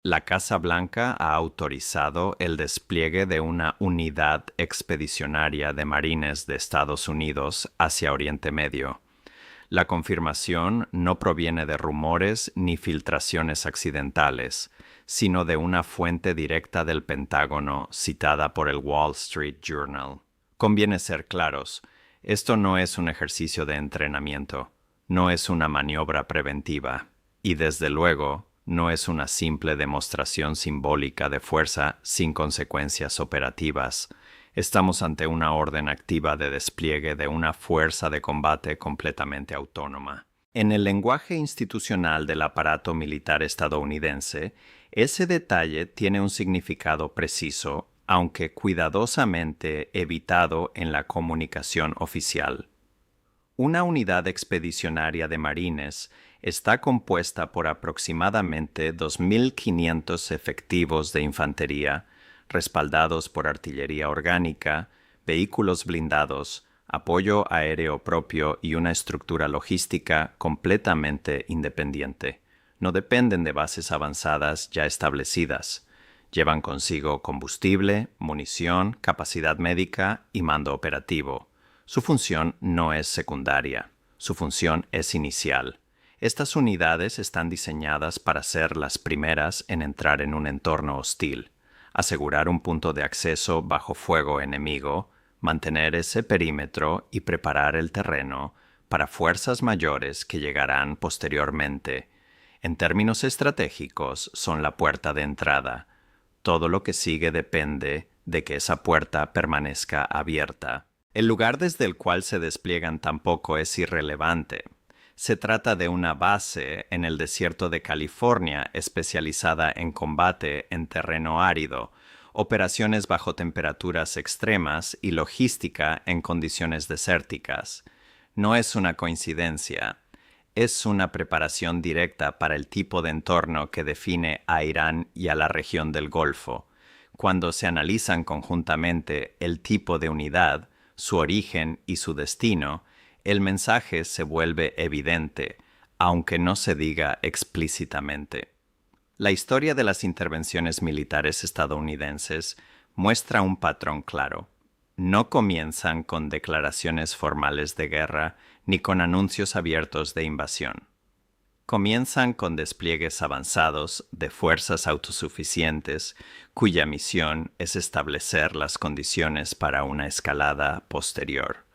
La Casa Blanca ha autorizado el despliegue de una unidad expedicionaria de marines de Estados Unidos hacia Oriente Medio. La confirmación no proviene de rumores ni filtraciones accidentales, sino de una fuente directa del Pentágono citada por el Wall Street Journal. Conviene ser claros, esto no es un ejercicio de entrenamiento, no es una maniobra preventiva, y desde luego no es una simple demostración simbólica de fuerza sin consecuencias operativas. Estamos ante una orden activa de despliegue de una fuerza de combate completamente autónoma. En el lenguaje institucional del aparato militar estadounidense, ese detalle tiene un significado preciso, aunque cuidadosamente evitado en la comunicación oficial. Una unidad expedicionaria de marines está compuesta por aproximadamente 2.500 efectivos de infantería, respaldados por artillería orgánica, vehículos blindados, apoyo aéreo propio y una estructura logística completamente independiente. No dependen de bases avanzadas ya establecidas. Llevan consigo combustible, munición, capacidad médica y mando operativo. Su función no es secundaria, su función es inicial. Estas unidades están diseñadas para ser las primeras en entrar en un entorno hostil, asegurar un punto de acceso bajo fuego enemigo, mantener ese perímetro y preparar el terreno para fuerzas mayores que llegarán posteriormente. En términos estratégicos, son la puerta de entrada. Todo lo que sigue depende de que esa puerta permanezca abierta. El lugar desde el cual se despliegan tampoco es irrelevante. Se trata de una base en el desierto de California especializada en combate en terreno árido, operaciones bajo temperaturas extremas y logística en condiciones desérticas. No es una coincidencia. Es una preparación directa para el tipo de entorno que define a Irán y a la región del Golfo. Cuando se analizan conjuntamente el tipo de unidad, su origen y su destino, el mensaje se vuelve evidente, aunque no se diga explícitamente. La historia de las intervenciones militares estadounidenses muestra un patrón claro. No comienzan con declaraciones formales de guerra ni con anuncios abiertos de invasión. Comienzan con despliegues avanzados de fuerzas autosuficientes cuya misión es establecer las condiciones para una escalada posterior.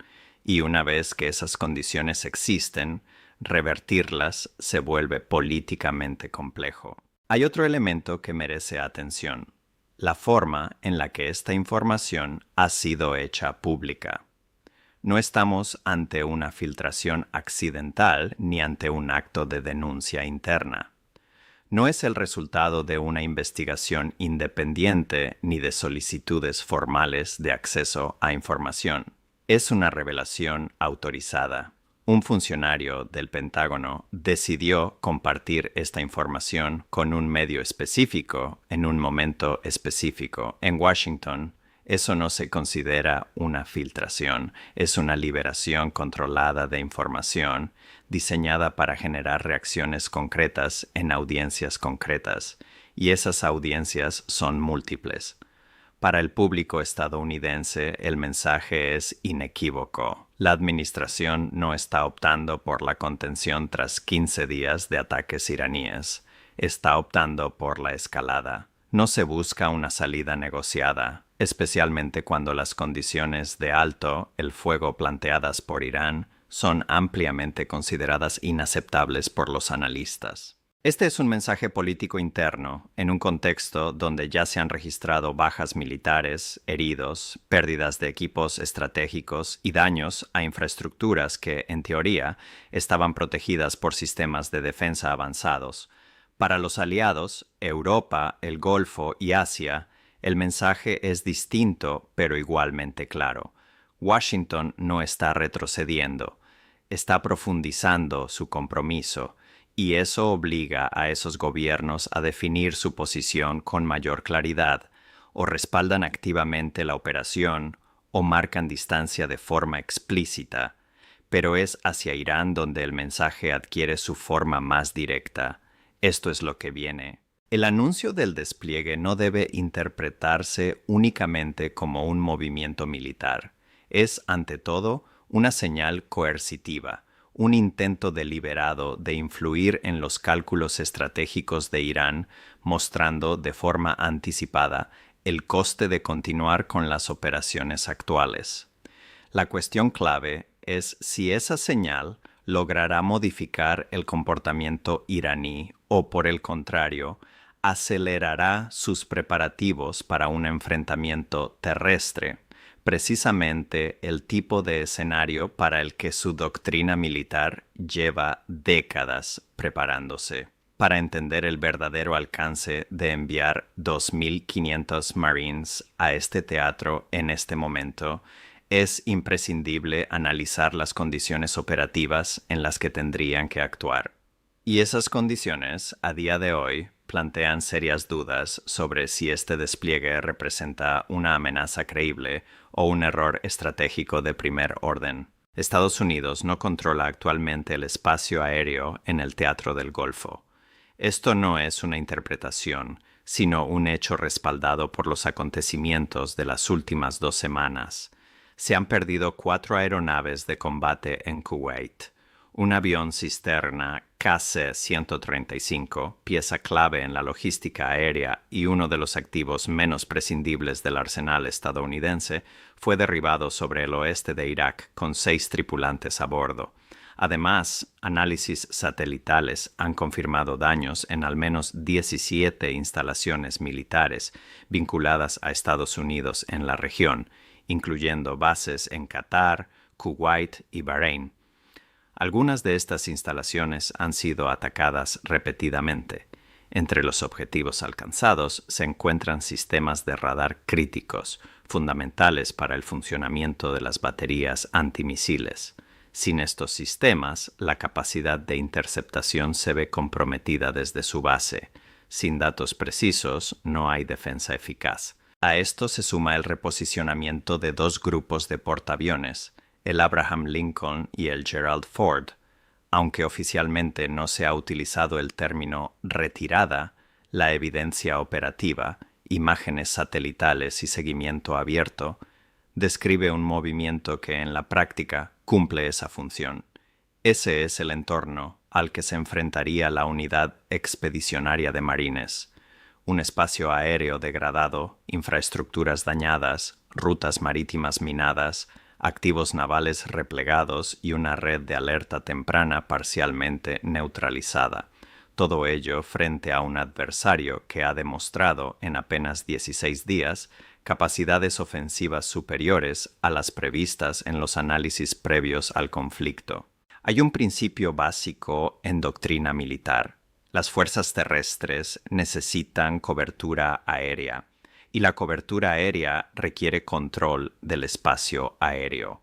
Y una vez que esas condiciones existen, revertirlas se vuelve políticamente complejo. Hay otro elemento que merece atención: la forma en la que esta información ha sido hecha pública. No estamos ante una filtración accidental ni ante un acto de denuncia interna. No es el resultado de una investigación independiente ni de solicitudes formales de acceso a información. Es una revelación autorizada. Un funcionario del Pentágono decidió compartir esta información con un medio específico en un momento específico en Washington. Eso no se considera una filtración, es una liberación controlada de información diseñada para generar reacciones concretas en audiencias concretas, y esas audiencias son múltiples. Para el público estadounidense, el mensaje es inequívoco. La administración no está optando por la contención tras 15 días de ataques iraníes. Está optando por la escalada. No se busca una salida negociada, especialmente cuando las condiciones de alto el fuego planteadas por Irán son ampliamente consideradas inaceptables por los analistas. Este es un mensaje político interno, en un contexto donde ya se han registrado bajas militares, heridos, pérdidas de equipos estratégicos y daños a infraestructuras que, en teoría, estaban protegidas por sistemas de defensa avanzados. Para los aliados, Europa, el Golfo y Asia, el mensaje es distinto, pero igualmente claro. Washington no está retrocediendo, está profundizando su compromiso, y eso obliga a esos gobiernos a definir su posición con mayor claridad, o respaldan activamente la operación, o marcan distancia de forma explícita, pero es hacia Irán donde el mensaje adquiere su forma más directa. Esto es lo que viene. El anuncio del despliegue no debe interpretarse únicamente como un movimiento militar. Es, ante todo, una señal coercitiva, un intento deliberado de influir en los cálculos estratégicos de Irán, mostrando de forma anticipada el coste de continuar con las operaciones actuales. La cuestión clave es si esa señal logrará modificar el comportamiento iraní o, por el contrario, acelerará sus preparativos para un enfrentamiento terrestre, precisamente el tipo de escenario para el que su doctrina militar lleva décadas preparándose. Para entender el verdadero alcance de enviar 2.500 Marines a este teatro en este momento, es imprescindible analizar las condiciones operativas en las que tendrían que actuar. Y esas condiciones, a día de hoy, plantean serias dudas sobre si este despliegue representa una amenaza creíble o un error estratégico de primer orden. Estados Unidos no controla actualmente el espacio aéreo en el Teatro del Golfo. Esto no es una interpretación, sino un hecho respaldado por los acontecimientos de las últimas 2 semanas. Se han perdido 4 aeronaves de combate en Kuwait. Un avión cisterna KC-135, pieza clave en la logística aérea y uno de los activos menos prescindibles del arsenal estadounidense, fue derribado sobre el oeste de Irak con 6 tripulantes a bordo. Además, análisis satelitales han confirmado daños en al menos 17 instalaciones militares vinculadas a Estados Unidos en la región, incluyendo bases en Qatar, Kuwait y Bahrein. Algunas de estas instalaciones han sido atacadas repetidamente. Entre los objetivos alcanzados se encuentran sistemas de radar críticos, fundamentales para el funcionamiento de las baterías antimisiles. Sin estos sistemas, la capacidad de interceptación se ve comprometida desde su base. Sin datos precisos, no hay defensa eficaz. A esto se suma el reposicionamiento de 2 grupos de portaaviones, el Abraham Lincoln y el Gerald Ford. Aunque oficialmente no se ha utilizado el término retirada, la evidencia operativa, imágenes satelitales y seguimiento abierto, describe un movimiento que en la práctica cumple esa función. Ese es el entorno al que se enfrentaría la unidad expedicionaria de marines. Un espacio aéreo degradado, infraestructuras dañadas, rutas marítimas minadas, activos navales replegados y una red de alerta temprana parcialmente neutralizada. Todo ello frente a un adversario que ha demostrado en apenas 16 días capacidades ofensivas superiores a las previstas en los análisis previos al conflicto. Hay un principio básico en doctrina militar. Las fuerzas terrestres necesitan cobertura aérea, y la cobertura aérea requiere control del espacio aéreo.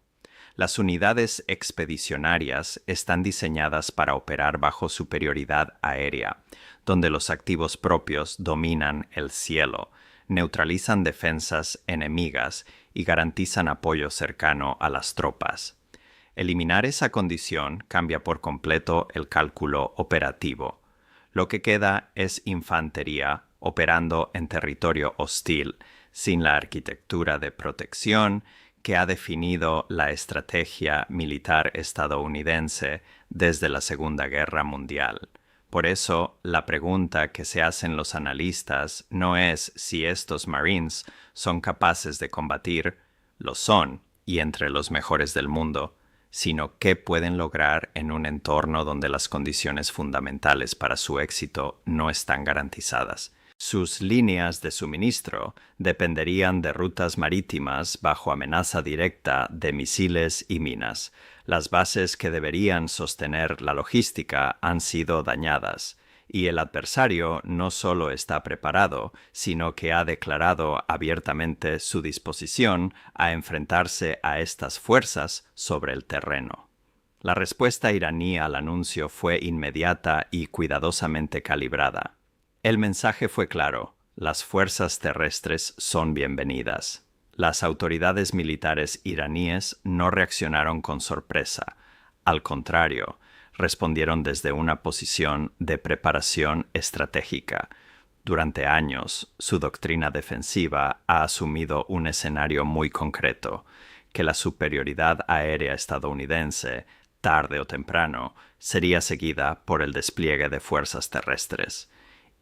Las unidades expedicionarias están diseñadas para operar bajo superioridad aérea, donde los activos propios dominan el cielo, neutralizan defensas enemigas y garantizan apoyo cercano a las tropas. Eliminar esa condición cambia por completo el cálculo operativo. Lo que queda es infantería operando en territorio hostil, sin la arquitectura de protección que ha definido la estrategia militar estadounidense desde la Segunda Guerra Mundial. Por eso, la pregunta que se hacen los analistas no es si estos Marines son capaces de combatir, lo son, y entre los mejores del mundo, sino qué pueden lograr en un entorno donde las condiciones fundamentales para su éxito no están garantizadas. Sus líneas de suministro dependerían de rutas marítimas bajo amenaza directa de misiles y minas. Las bases que deberían sostener la logística han sido dañadas, y el adversario no solo está preparado, sino que ha declarado abiertamente su disposición a enfrentarse a estas fuerzas sobre el terreno. La respuesta iraní al anuncio fue inmediata y cuidadosamente calibrada. El mensaje fue claro: las fuerzas terrestres son bienvenidas. Las autoridades militares iraníes no reaccionaron con sorpresa. Al contrario, respondieron desde una posición de preparación estratégica. Durante años, su doctrina defensiva ha asumido un escenario muy concreto, que la superioridad aérea estadounidense, tarde o temprano, sería seguida por el despliegue de fuerzas terrestres.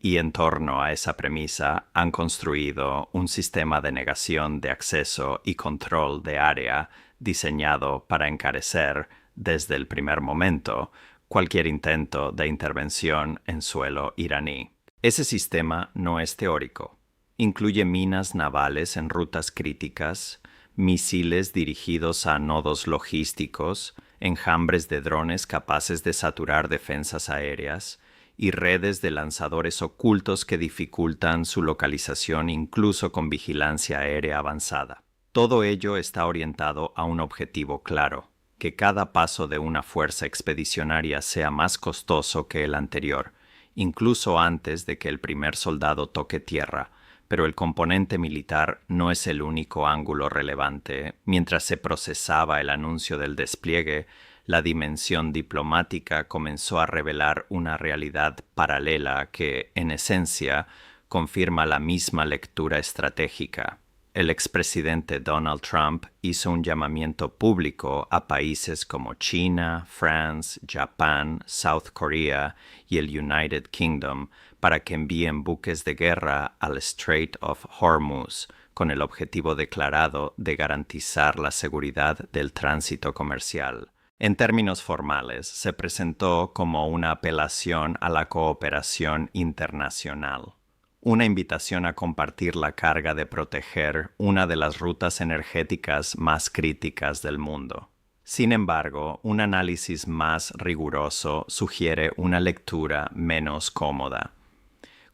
Y en torno a esa premisa han construido un sistema de negación de acceso y control de área diseñado para encarecer, desde el primer momento, cualquier intento de intervención en suelo iraní. Ese sistema no es teórico. Incluye minas navales en rutas críticas, misiles dirigidos a nodos logísticos, enjambres de drones capaces de saturar defensas aéreas y redes de lanzadores ocultos que dificultan su localización incluso con vigilancia aérea avanzada. Todo ello está orientado a un objetivo claro: que cada paso de una fuerza expedicionaria sea más costoso que el anterior, incluso antes de que el primer soldado toque tierra. Pero el componente militar no es el único ángulo relevante. Mientras se procesaba el anuncio del despliegue, la dimensión diplomática comenzó a revelar una realidad paralela que, en esencia, confirma la misma lectura estratégica. El expresidente Donald Trump hizo un llamamiento público a países como China, France, Japán, South Korea y el United Kingdom para que envíen buques de guerra al Strait of Hormuz, con el objetivo declarado de garantizar la seguridad del tránsito comercial. En términos formales, se presentó como una apelación a la cooperación internacional, una invitación a compartir la carga de proteger una de las rutas energéticas más críticas del mundo. Sin embargo, un análisis más riguroso sugiere una lectura menos cómoda.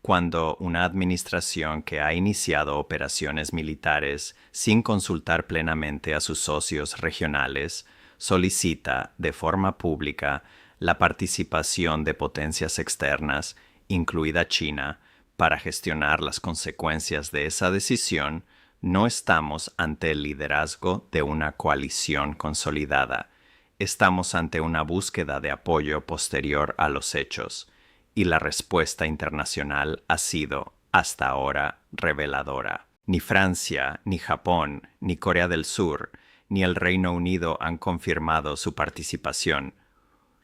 Cuando una administración que ha iniciado operaciones militares sin consultar plenamente a sus socios regionales solicita de forma pública la participación de potencias externas, incluida China, para gestionar las consecuencias de esa decisión, no estamos ante el liderazgo de una coalición consolidada. Estamos ante una búsqueda de apoyo posterior a los hechos, y la respuesta internacional ha sido, hasta ahora, reveladora. Ni Francia, ni Japón, ni Corea del Sur, ni el Reino Unido han confirmado su participación.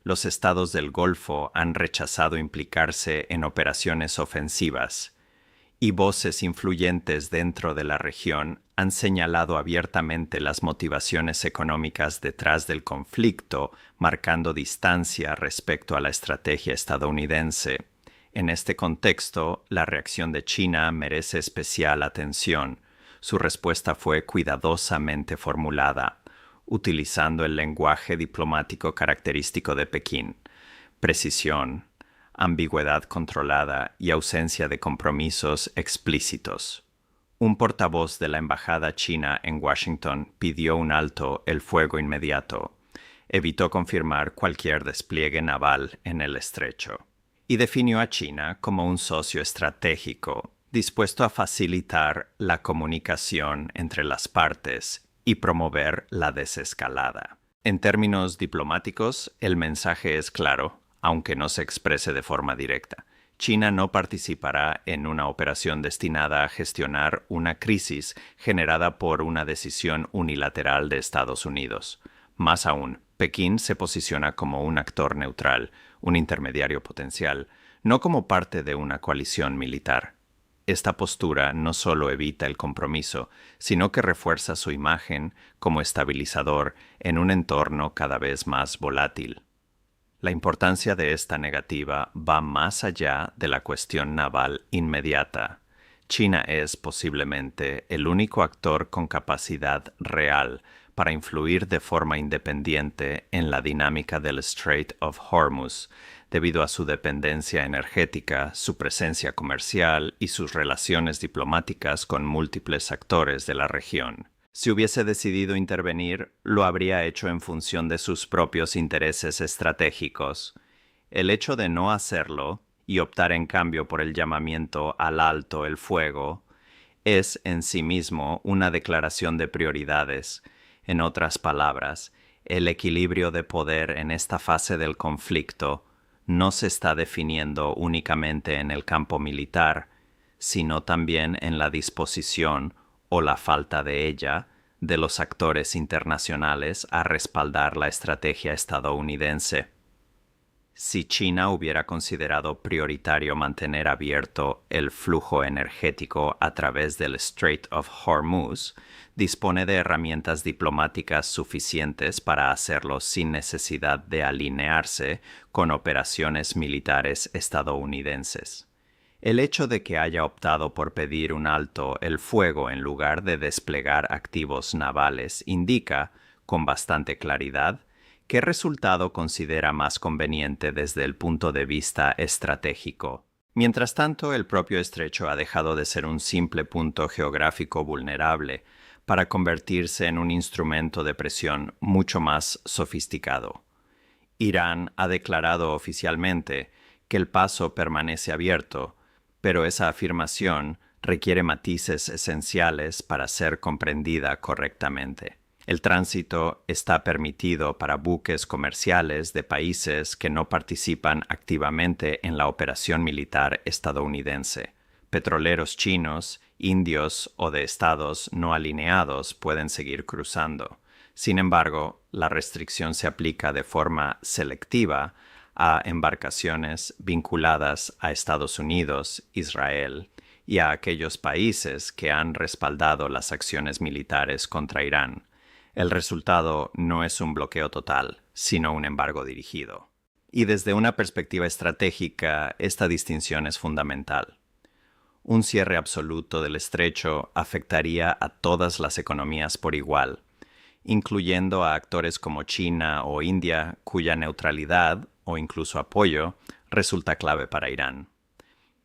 Los estados del Golfo han rechazado implicarse en operaciones ofensivas, y voces influyentes dentro de la región han señalado abiertamente las motivaciones económicas detrás del conflicto, marcando distancia respecto a la estrategia estadounidense. En este contexto, la reacción de China merece especial atención. Su respuesta fue cuidadosamente formulada, utilizando el lenguaje diplomático característico de Pekín: precisión, ambigüedad controlada y ausencia de compromisos explícitos. Un portavoz de la embajada china en Washington pidió un alto el fuego inmediato, evitó confirmar cualquier despliegue naval en el estrecho, y definió a China como un socio estratégico dispuesto a facilitar la comunicación entre las partes y promover la desescalada. En términos diplomáticos, el mensaje es claro, aunque no se exprese de forma directa. China no participará en una operación destinada a gestionar una crisis generada por una decisión unilateral de Estados Unidos. Más aún, Pekín se posiciona como un actor neutral, un intermediario potencial, no como parte de una coalición militar. Esta postura no solo evita el compromiso, sino que refuerza su imagen como estabilizador en un entorno cada vez más volátil. La importancia de esta negativa va más allá de la cuestión naval inmediata. China es posiblemente el único actor con capacidad real para influir de forma independiente en la dinámica del Strait of Hormuz, debido a su dependencia energética, su presencia comercial y sus relaciones diplomáticas con múltiples actores de la región. Si hubiese decidido intervenir, lo habría hecho en función de sus propios intereses estratégicos. El hecho de no hacerlo, y optar en cambio por el llamamiento al alto el fuego, es en sí mismo una declaración de prioridades. En otras palabras, el equilibrio de poder en esta fase del conflicto no se está definiendo únicamente en el campo militar, sino también en la disposición, o la falta de ella, de los actores internacionales a respaldar la estrategia estadounidense. Si China hubiera considerado prioritario mantener abierto el flujo energético a través del Strait of Hormuz, dispone de herramientas diplomáticas suficientes para hacerlo sin necesidad de alinearse con operaciones militares estadounidenses. El hecho de que haya optado por pedir un alto el fuego en lugar de desplegar activos navales indica, con bastante claridad, ¿qué resultado considera más conveniente desde el punto de vista estratégico? Mientras tanto, el propio estrecho ha dejado de ser un simple punto geográfico vulnerable para convertirse en un instrumento de presión mucho más sofisticado. Irán ha declarado oficialmente que el paso permanece abierto, pero esa afirmación requiere matices esenciales para ser comprendida correctamente. El tránsito está permitido para buques comerciales de países que no participan activamente en la operación militar estadounidense. Petroleros chinos, indios o de estados no alineados pueden seguir cruzando. Sin embargo, la restricción se aplica de forma selectiva a embarcaciones vinculadas a Estados Unidos, Israel y a aquellos países que han respaldado las acciones militares contra Irán. El resultado no es un bloqueo total, sino un embargo dirigido. Y desde una perspectiva estratégica, esta distinción es fundamental. Un cierre absoluto del estrecho afectaría a todas las economías por igual, incluyendo a actores como China o India, cuya neutralidad o incluso apoyo resulta clave para Irán.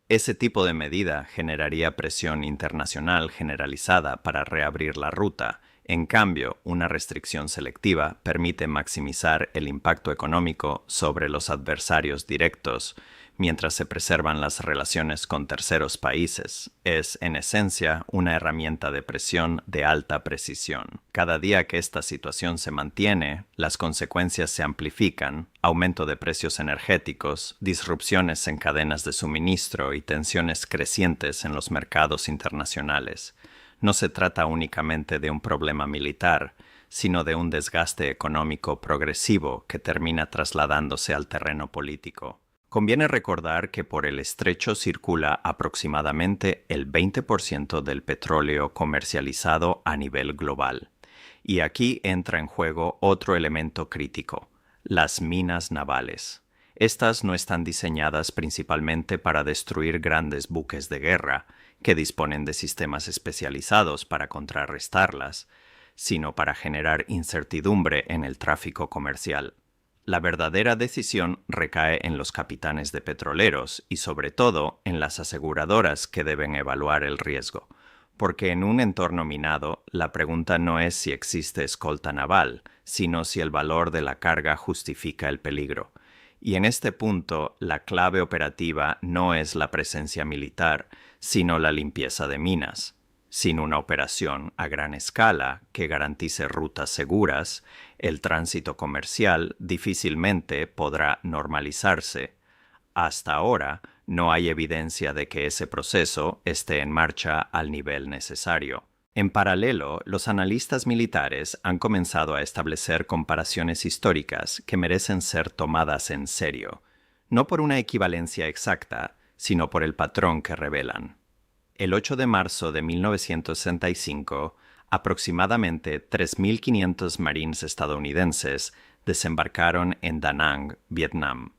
Ese tipo de medida generaría presión internacional generalizada para reabrir la ruta. En cambio, una restricción selectiva permite maximizar el impacto económico sobre los adversarios directos, mientras se preservan las relaciones con terceros países. Es, en esencia, una herramienta de presión de alta precisión. Cada día que esta situación se mantiene, las consecuencias se amplifican: aumento de precios energéticos, disrupciones en cadenas de suministro y tensiones crecientes en los mercados internacionales. No se trata únicamente de un problema militar, sino de un desgaste económico progresivo que termina trasladándose al terreno político. Conviene recordar que por el estrecho circula aproximadamente el 20% del petróleo comercializado a nivel global. Y aquí entra en juego otro elemento crítico: las minas navales. Estas no están diseñadas principalmente para destruir grandes buques de guerra, que disponen de sistemas especializados para contrarrestarlas, sino para generar incertidumbre en el tráfico comercial. La verdadera decisión recae en los capitanes de petroleros y, sobre todo, en las aseguradoras que deben evaluar el riesgo, porque en un entorno minado la pregunta no es si existe escolta naval, sino si el valor de la carga justifica el peligro. Y en este punto, la clave operativa no es la presencia militar, sino la limpieza de minas. Sin una operación a gran escala que garantice rutas seguras, el tránsito comercial difícilmente podrá normalizarse. Hasta ahora, no hay evidencia de que ese proceso esté en marcha al nivel necesario. En paralelo, los analistas militares han comenzado a establecer comparaciones históricas que merecen ser tomadas en serio, no por una equivalencia exacta, sino por el patrón que revelan. El 8 de marzo de 1965, aproximadamente 3.500 marines estadounidenses desembarcaron en Da Nang, Vietnam.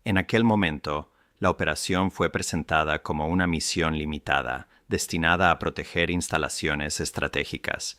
En aquel momento, la operación fue presentada como una misión limitada, destinada a proteger instalaciones estratégicas.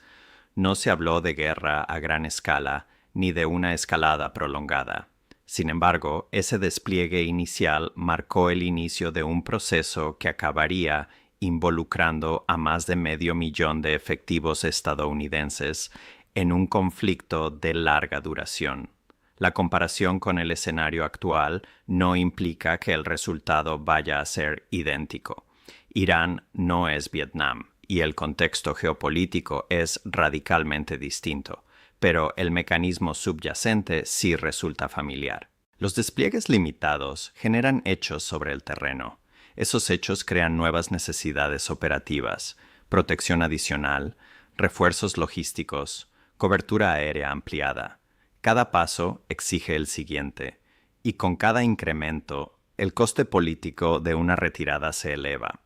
No se habló de guerra a gran escala ni de una escalada prolongada. Sin embargo, ese despliegue inicial marcó el inicio de un proceso que acabaría involucrando a más de 500,000 de efectivos estadounidenses en un conflicto de larga duración. La comparación con el escenario actual no implica que el resultado vaya a ser idéntico. Irán no es Vietnam y el contexto geopolítico es radicalmente distinto, pero el mecanismo subyacente sí resulta familiar. Los despliegues limitados generan hechos sobre el terreno. Esos hechos crean nuevas necesidades operativas, protección adicional, refuerzos logísticos, cobertura aérea ampliada. Cada paso exige el siguiente, y con cada incremento, el coste político de una retirada se eleva.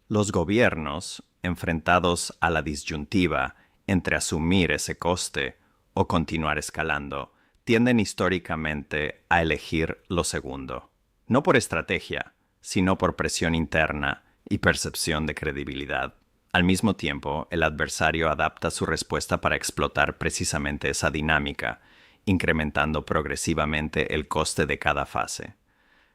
Los gobiernos, enfrentados a la disyuntiva entre asumir ese coste o continuar escalando, tienden históricamente a elegir lo segundo. No por estrategia, sino por presión interna y percepción de credibilidad. Al mismo tiempo, el adversario adapta su respuesta para explotar precisamente esa dinámica, incrementando progresivamente el coste de cada fase.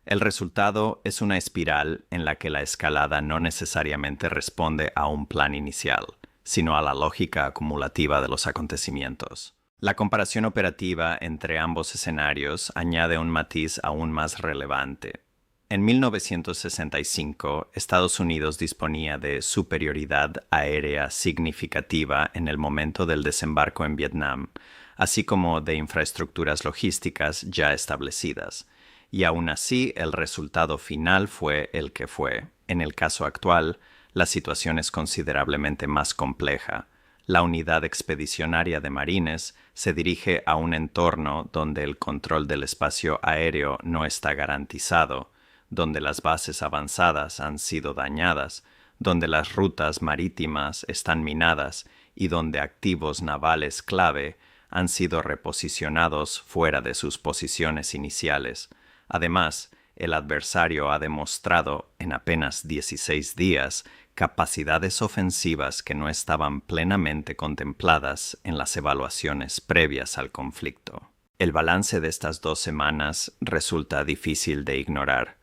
El resultado es una espiral en la que la escalada no necesariamente responde a un plan inicial, sino a la lógica acumulativa de los acontecimientos. La comparación operativa entre ambos escenarios añade un matiz aún más relevante. En 1965, Estados Unidos disponía de superioridad aérea significativa en el momento del desembarco en Vietnam, así como de infraestructuras logísticas ya establecidas. Y aún así, el resultado final fue el que fue. En el caso actual, la situación es considerablemente más compleja. La unidad expedicionaria de marines se dirige a un entorno donde el control del espacio aéreo no está garantizado, donde las bases avanzadas han sido dañadas, donde las rutas marítimas están minadas y donde activos navales clave han sido reposicionados fuera de sus posiciones iniciales. Además, el adversario ha demostrado en apenas 16 días capacidades ofensivas que no estaban plenamente contempladas en las evaluaciones previas al conflicto. El balance de estas 2 semanas resulta difícil de ignorar.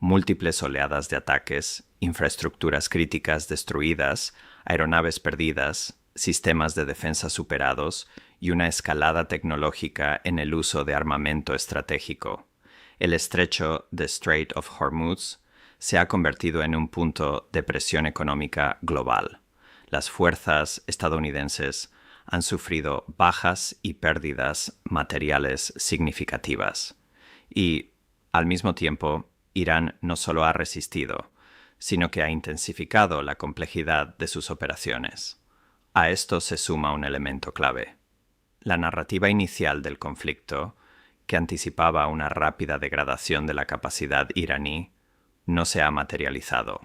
Múltiples oleadas de ataques, infraestructuras críticas destruidas, aeronaves perdidas, sistemas de defensa superados y una escalada tecnológica en el uso de armamento estratégico. El estrecho de Strait of Hormuz se ha convertido en un punto de presión económica global. Las fuerzas estadounidenses han sufrido bajas y pérdidas materiales significativas. Y, al mismo tiempo, Irán no solo ha resistido, sino que ha intensificado la complejidad de sus operaciones. A esto se suma un elemento clave. La narrativa inicial del conflicto, que anticipaba una rápida degradación de la capacidad iraní, no se ha materializado.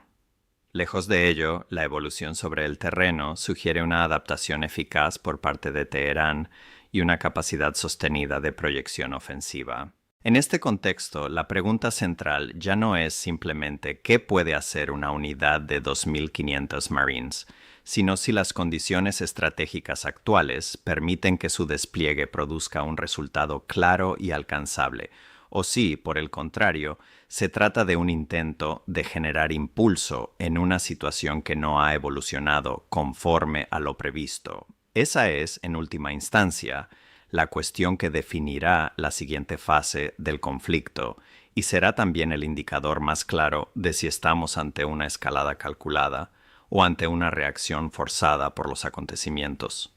Lejos de ello, la evolución sobre el terreno sugiere una adaptación eficaz por parte de Teherán y una capacidad sostenida de proyección ofensiva. En este contexto, la pregunta central ya no es simplemente qué puede hacer una unidad de 2.500 Marines, sino si las condiciones estratégicas actuales permiten que su despliegue produzca un resultado claro y alcanzable, o si, por el contrario, se trata de un intento de generar impulso en una situación que no ha evolucionado conforme a lo previsto. Esa es, en última instancia, la cuestión que definirá la siguiente fase del conflicto y será también el indicador más claro de si estamos ante una escalada calculada o ante una reacción forzada por los acontecimientos.